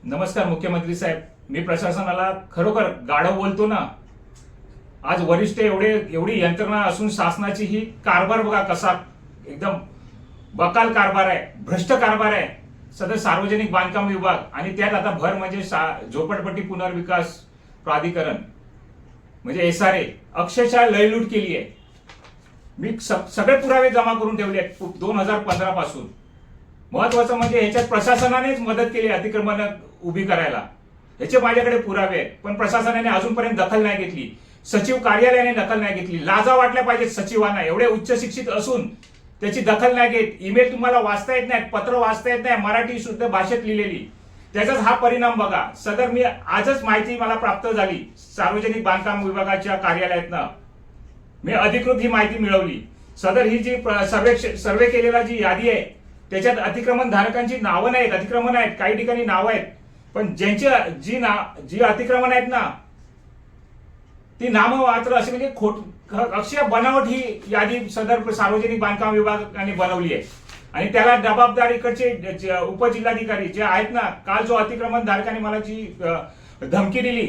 नमस्कार मुख्यमंत्री साहेब, मी प्रशासनाला खरोखर गाढव बोलतो ना. आज वरिष्ठ एवढी यंत्रणा असून शासनाची ही कारभार बघा कसा एकदम बकाल कारभार आहे, भ्रष्ट कारभार आहे. सदर सार्वजनिक बांधकाम विभाग आणि त्यात आता भर म्हणजे झोपडपट्टी पुनर्विकास प्राधिकरण म्हणजे SRA अक्षरशः लयलूट केली आहे. मी सगळे पुरावे जमा करून ठेवले आहेत 2015 पासून. महत्वाचं म्हणजे ह्याच्यात प्रशासनानेच मदत केली अतिक्रमण उभी करायला, ह्याचे माझ्याकडे पुरावे आहेत. पण प्रशासनाने अजूनपर्यंत दखल नाही घेतली. सचिव कार्यालयाने दखल नाही घेतली. लाजा वाटल्या पाहिजेत सचिवांना, एवढे उच्च शिक्षित असून त्याची दखल नाही घेत. ईमेल तुम्हाला वाचता येत नाहीत, पत्र वाचता येत नाही, मराठी शुद्ध भाषेत लिहिलेली. त्याचाच हा परिणाम बघा. सदर मी आजच माहिती मला प्राप्त झाली सार्वजनिक बांधकाम विभागाच्या कार्यालयातनं. मी अधिकृत ही माहिती मिळवली. सदर ही जी सर्वे केलेला जी यादी आहे त्याच्यात अतिक्रमण धारकांची नावं नाहीत, अतिक्रमण आहेत काही ठिकाणी नावं आहेत, पण ज्यांची जी अतिक्रमण आहेत ना ती नामं मात्र अशी म्हणजे अक्षय बनावट ही यादी सदर सार्वजनिक बांधकाम विभागाने बनवली आहे. आणि त्याला जबाबदार इकडचे उपजिल्हाधिकारी जे आहेत ना, काल जो अतिक्रमण धारकाने मला जी धमकी दिली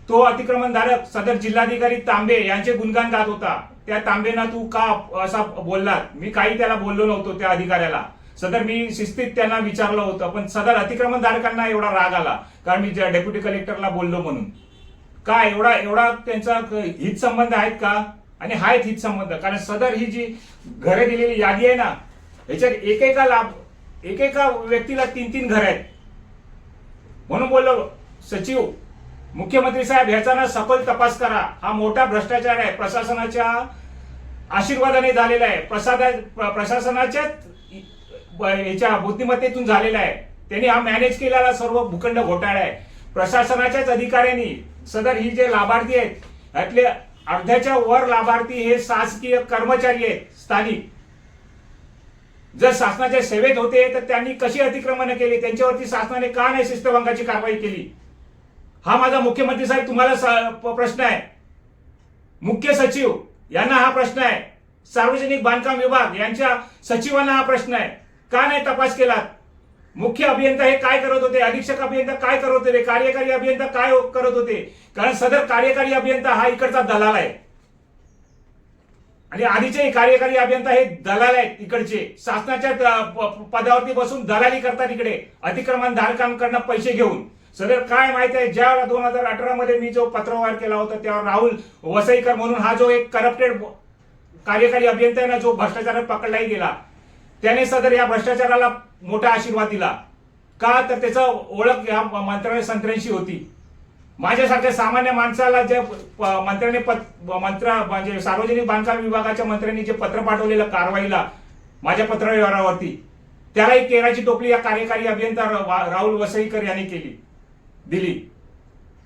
तो अतिक्रमण धारक सदर जिल्हाधिकारी तांबे यांचे गुणगान गात होता. त्या तांबेना तू का असा बोललात? मी काही त्याला बोललो नव्हतो त्या अधिकाऱ्याला. सदर मी शिस्तीत त्यांना विचारलं होतं, पण सदर अतिक्रमण धारकांना एवढा राग आला कारण मी डेप्युटी कलेक्टरला बोललो म्हणून. काय एवढा त्यांचा हित संबंध आहेत का? आणि आहेत हित संबंध, कारण सदर ही जी घरे दिलेली यादी आहे ना याच्यात एकेका व्यक्तीला 3-3 घर आहेत. म्हणून बोललो सचिव मुख्यमंत्री साहेब ह्याचा ना सखोल तपास करा. हा मोठा भ्रष्टाचार आहे, प्रशासनाच्या आशीर्वादाने झालेला आहे, प्रशासनाच्या ह्याच्या बुद्धिमत्तेतून झालेला आहे. त्यांनी हा मॅनेज केलेला सर्व भूखंड घोटाळा आहे. प्रशासनाच्याच अधिकाऱ्यांनी सदर ही जे लाभार्थी आहेत त्यातले अर्ध्याच्या वर लाभार्थी हे शासकीय कर्मचारी आहेत स्थानिक. जर शासनाच्या सेवेत होते तर त्यांनी कशी अतिक्रमण केली, त्यांच्यावरती शासनाने का नाही शिस्तभंगाची कारवाई केली? हा माझा मुख्यमंत्री साहेब तुम्हाला प्रश्न आहे. मुख्य सचिव यांना हा प्रश्न आहे. सार्वजनिक बांधकाम विभाग यांच्या सचिवांना हा प्रश्न आहे. का नाही तपास केला? मुख्य अभियंता हे काय करत होते? अधीक्षक अभियंता काय करत होते? कार्यकारी अभियंता काय करत होते? कारण सदर कार्यकारी अभियंता हा इकडचा दलाल आहे आणि आधीचे कार्यकारी अभियंता हे दलाल आहेत. इकडचे शासनाच्या पदावरती बसून दलाली करतात इकडे अतिक्रमण धारकांकडनं पैसे घेऊन. सदर काय माहिती आहे, ज्या 2018 मध्ये मी जो पत्रव्यवहार केला होता तेव्हा राहुल वसईकर म्हणून हा जो एक करप्टेड कार्यकारी अभियंता आहे ना, जो भ्रष्टाचारात पकडलाही गेला, त्याने सदर या भ्रष्टाचाराला मोठा आशीर्वाद दिला. का तर त्याचा ओळख या मंत्रालय संत्र्यांशी होती. माझ्यासारख्या सामान्य माणसाला जे मंत्र्याने म्हणजे सार्वजनिक बांधकाम विभागाच्या मंत्र्यांनी जे पत्र पाठवलेलं कारवाईला माझ्या पत्रव्यवहारावरती, त्याला एक केराची टोपली या कार्यकारी अभियंता राहुल वसईकर यांनी दिली.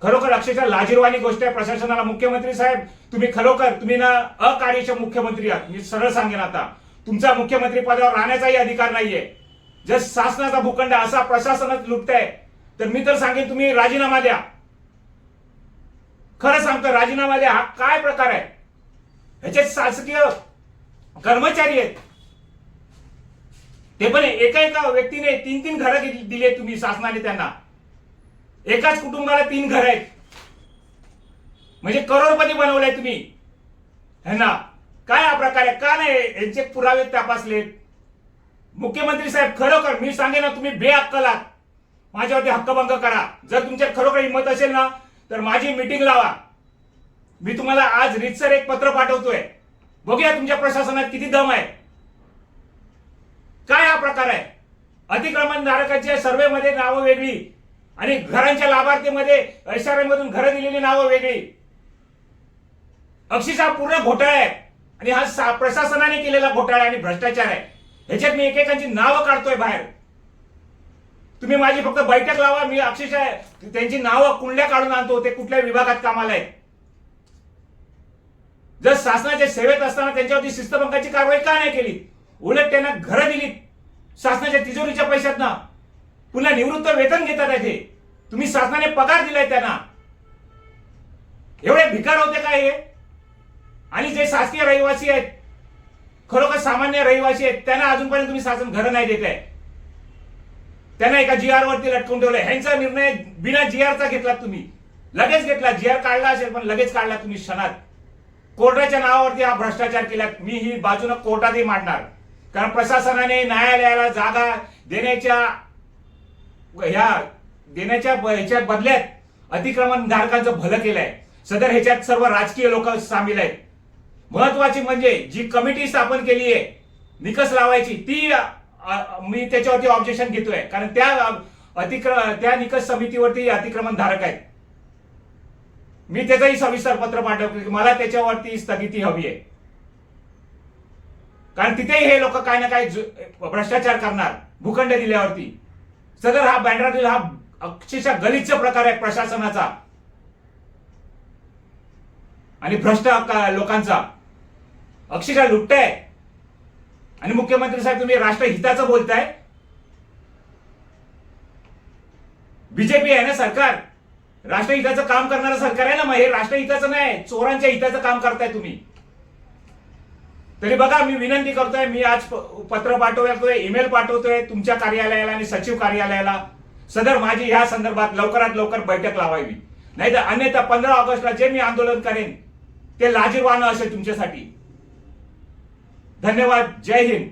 खरोखर अक्षरशः लाजिरवाणी गोष्ट आहे प्रशासनाला. मुख्यमंत्री साहेब तुम्ही ना अकार्यक्षम मुख्यमंत्री आहात. मी सरळ सांगेन आता तुमचा मुख्यमंत्री पदावर राहण्याचाही अधिकार नाहीये. जर शासनाचा भूखंड असा प्रशासनात लुटताय तर मी तर सांगेन तुम्ही राजीनामा द्या. खरं सांगतो राजीनामा द्या. हा काय प्रकार आहे? ह्याचे शासकीय कर्मचारी आहेत ते पण एका व्यक्तीने 3-3 घरं दिले तुम्ही शासनाने त्यांना. एकाच कुटुंबाला 3 घर आहेत म्हणजे करोडपती बनवलाय तुम्ही ह्यांना. काय हा प्रकार आहे? का नाही यांचे पुरावे तपासलेत? मुख्यमंत्री साहेब खरोखर मी सांगेन ना, तुम्ही बेअक्कल आहात. माझ्यावरती हक्कभंग करा. जर तुमच्यात खरोखर हिंमत असेल ना तर माझी मीटिंग लावा. मी तुम्हाला आज रीतसर एक पत्र पाठवतोय. बघूया तुमच्या प्रशासनात किती दम आहे. काय हा प्रकार आहे? अतिक्रमण धारकांच्या सर्वेमध्ये नावं वेगळी आणि घरांच्या लाभार्थीमध्ये SRA मधून घरं दिलेली नावं वेगळी. अक्षरशः पूर्ण घोटाळा आहे आणि हा प्रशासनाने केलेला घोटाळा आणि भ्रष्टाचार आहे. ह्याच्यात मी एकेकांची नावं काढतोय बाहेर. तुम्ही माझी फक्त बैठक लावा, मी अक्षरशः त्यांची नावं कुंडल्या काढून आणतो ते कुठल्या विभागात कामाला आहेत. जर शासनाच्या सेवेत असताना त्यांच्यावरती शिस्तभंगाची कारवाई का नाही केली? उलट त्यांना घरं दिली शासनाच्या तिजोरीच्या पैशात ना. पुन्हा निवृत्त वेतन घेतात आहे. तुम्ही शासनाने पगार दिलाय त्यांना. एवढे भिकार होते काय हे? आणि जे शासकीय रहिवासी आहेत, खरोखर सामान्य रहिवासी आहेत, त्यांना अजूनपर्यंत तुम्ही शासन घरं नाही देत आहे. त्यांना एका GR वरती लटकून ठेवलं. ह्यांचा निर्णय बिना GRचा घेतला तुम्ही, लगेच घेतला. GR काढला असेल पण लगेच काढला तुम्ही क्षणात. कोर्टाच्या नावावरती हा भ्रष्टाचार केला. मी ही बाजूने कोर्टातही मांडणार, कारण प्रशासनाने न्यायालयाला जागा देण्याच्या ह्याच्या बदल्यात अतिक्रमणधारकांचं भलं केलंय. सदर ह्याच्यात सर्व राजकीय लोक सामील आहेत. महत्वाची म्हणजे जी कमिटी स्थापन केली आहे निकष लावायची, ती मी त्याच्यावरती ऑब्जेक्शन घेतोय, कारण त्या निकष समितीवरती अतिक्रमणधारक आहेत. मी त्याचंही सविस्तर पत्र पाठवतो की मला त्याच्यावरती स्थगिती हवी आहे, कारण तिथेही हे लोक काय ना काय भ्रष्टाचार करणार भूखंड दिल्यावरती. सदर हा बँड्रा हा अक्षरशः गलिच्छ प्रकार आहे प्रशासनाचा आणि भ्रष्ट लोकांचा, अक्षरशः लुटताय. आणि मुख्यमंत्री साहेब तुम्ही राष्ट्रहिताचं बोलताय. बीजेपी आहे ना सरकार, राष्ट्रहिताचं काम करणारं सरकार आहे ना. मग हे राष्ट्रहिताचं नाही, चोरांच्या हिताचं काम करताय तुम्ही. तरी बघा, मी विनंती करतोय, मी आज पत्र पाठवतोय, ईमेल पाठवतोय तुमच्या कार्यालयाला आणि सचिव कार्यालयाला. सदर माझी ह्या संदर्भात लवकरात लवकर बैठक लावावी, नाही तर अन्यथा 15 ऑगस्टला जे मी आंदोलन करेन ते लाजिरवाणं असेल तुमच्यासाठी. धन्यवाद. जय हिंद.